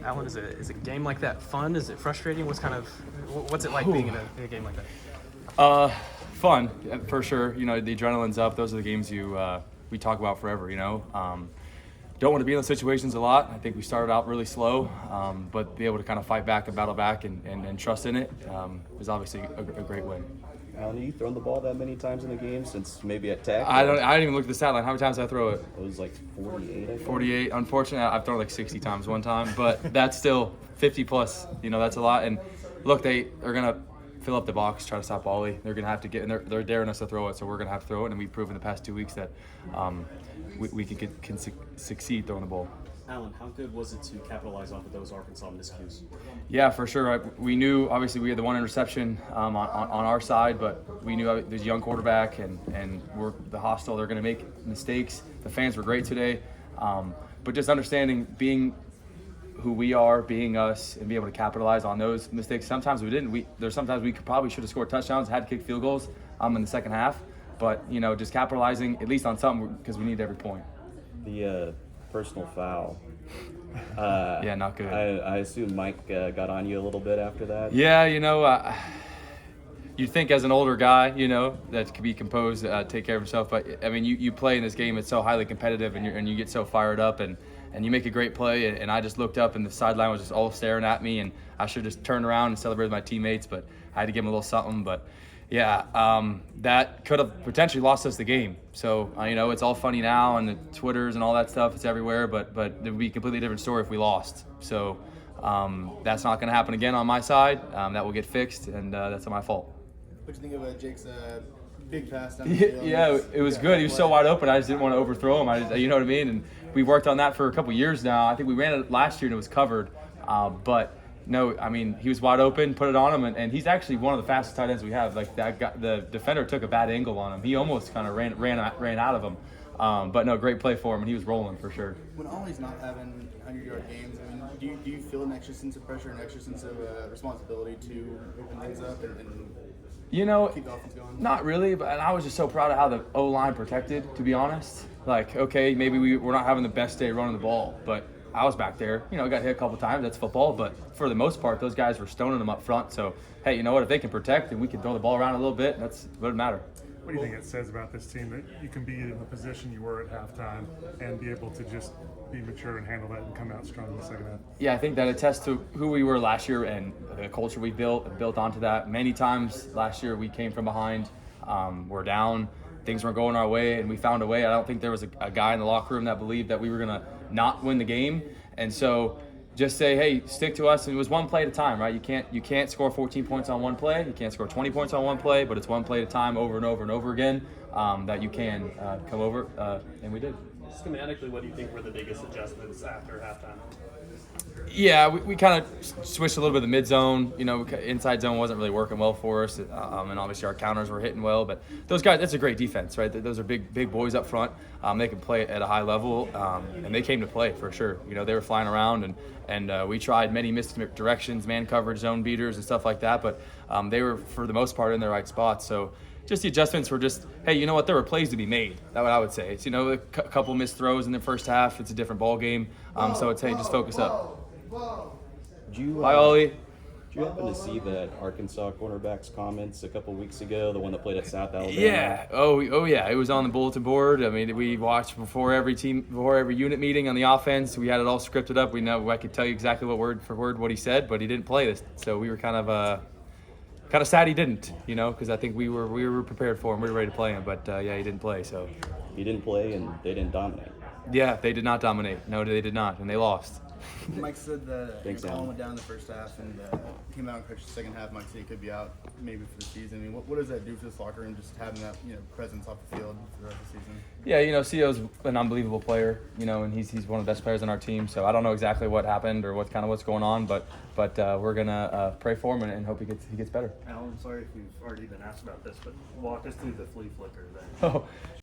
Alan, is a game like that fun? Is it frustrating? What's it like being in a game like that? Fun for sure. You know, the adrenaline's up. Those are the games we talk about forever. Don't want to be in those situations a lot. I think we started out really slow, but be able to kind of fight back and battle back and trust in it is obviously a great win. Alan, have you thrown the ball that many times in a game since maybe at Tech? I didn't even look at the stat line. How many times did I throw it? It was like 48, I think. 48. Unfortunately, I've thrown like 60 times one time, but that's still 50 plus. That's a lot. And look, they're gonna fill up the box, try to stop Ollie. They're gonna have to get, and they're daring us to throw it, so we're gonna have to throw it. And we've proven the past 2 weeks that we can succeed throwing the ball. Alan, how good was it to capitalize off of those Arkansas miscues? Yeah, for sure. We knew, obviously, we had the one interception on our side, but we knew there's a young quarterback, and we're the hostile. They're going to make mistakes. The fans were great today. But just understanding being who we are, being us, and be able to capitalize on those mistakes. Sometimes we didn't. There's sometimes we probably should have scored touchdowns, had to kick field goals in the second half. But, just capitalizing at least on something because we need every point. The personal foul. Yeah, not good. I assume Mike got on you a little bit after that. Yeah, you'd think as an older guy, that could be composed, take care of himself. But I mean, you play in this game; it's so highly competitive, and you get so fired up, and you make a great play. And I just looked up, and the sideline was just all staring at me, and I should have just turned around and celebrated with my teammates, but I had to give them a little something. But yeah, that could have potentially lost us the game. So it's all funny now, and the Twitters and all that stuff. It's everywhere, but it would be a completely different story if we lost. So that's not going to happen again on my side. That will get fixed, and that's not my fault. What do you think of Jake's big pass down the field? Yeah, it was good. He was so wide open. I just didn't want to overthrow him. You know what I mean? And we worked on that for a couple years now. I think we ran it last year and it was covered. But no, I mean, he was wide open, put it on him, and he's actually one of the fastest tight ends we have. Like that guy, the defender took a bad angle on him. He almost kind of ran out of him. But no, great play for him, and he was rolling for sure. When Ollie's not having 100-yard games, I mean, do you feel an extra sense of pressure, an extra sense of responsibility to open things up and keep the offense going? Not really, but I was just so proud of how the O-line protected, to be honest. Like, okay, maybe we're not having the best day running the ball, but I was back there. Got hit a couple times. That's football, but for the most part, those guys were stoning them up front. So, hey, you know what? If they can protect and we can throw the ball around a little bit, that's what it matter. What do you think it says about this team that you can be in the position you were at halftime and be able to just be mature and handle that and come out strong in the second half? Yeah, I think that attests to who we were last year and the culture we built onto that. Many times last year we came from behind, we're down, things weren't going our way, and we found a way. I don't think there was a guy in the locker room that believed that we were going to not win the game. And so just say, hey, stick to us. And it was one play at a time, right? You can't score 14 points on one play. You can't score 20 points on one play, but it's one play at a time over and over and over again that you can come over, and we did. Schematically, what do you think were the biggest adjustments after halftime? Yeah, we kind of switched a little bit of the mid zone. Inside zone wasn't really working well for us, and obviously our counters were hitting well. But those guys, that's a great defense, right? Those are big boys up front. They can play at a high level, and they came to play for sure. They were flying around, and we tried many misdirections, man coverage, zone beaters, and stuff like that. But they were, for the most part, in the right spots. So just the adjustments were just, hey, you know what? There were plays to be made. That's what I would say. It's, a couple missed throws in the first half. It's a different ball game. So it's, hey, just focus up. Bye, Ollie. Did you happen to see that Arkansas cornerback's comments a couple weeks ago, the one that played at South Alabama? Yeah. Oh yeah. It was on the bulletin board. I mean, we watched before every unit meeting on the offense. We had it all scripted up. I could tell you exactly word for word what he said, but he didn't play this. So we were kind of sad he didn't, because I think we were prepared for him. We were ready to play him, but yeah, he didn't play. So He didn't play, and they didn't dominate. yeah, they did not dominate. No, they did not, and they lost. Mike said that Thanks, Colin Alan. went down in the first half and came out and coached the second half. Mike said he could be out maybe for the season. I mean, what does that do for this locker room, just having that presence off the field for the rest of the season? Yeah, Co's an unbelievable player, and he's one of the best players on our team. So I don't know exactly what happened or what's going on, but we're gonna pray for him and hope he gets better. Alan, sorry if you've already been asked about this, but walk us through the flea flicker then. Oh,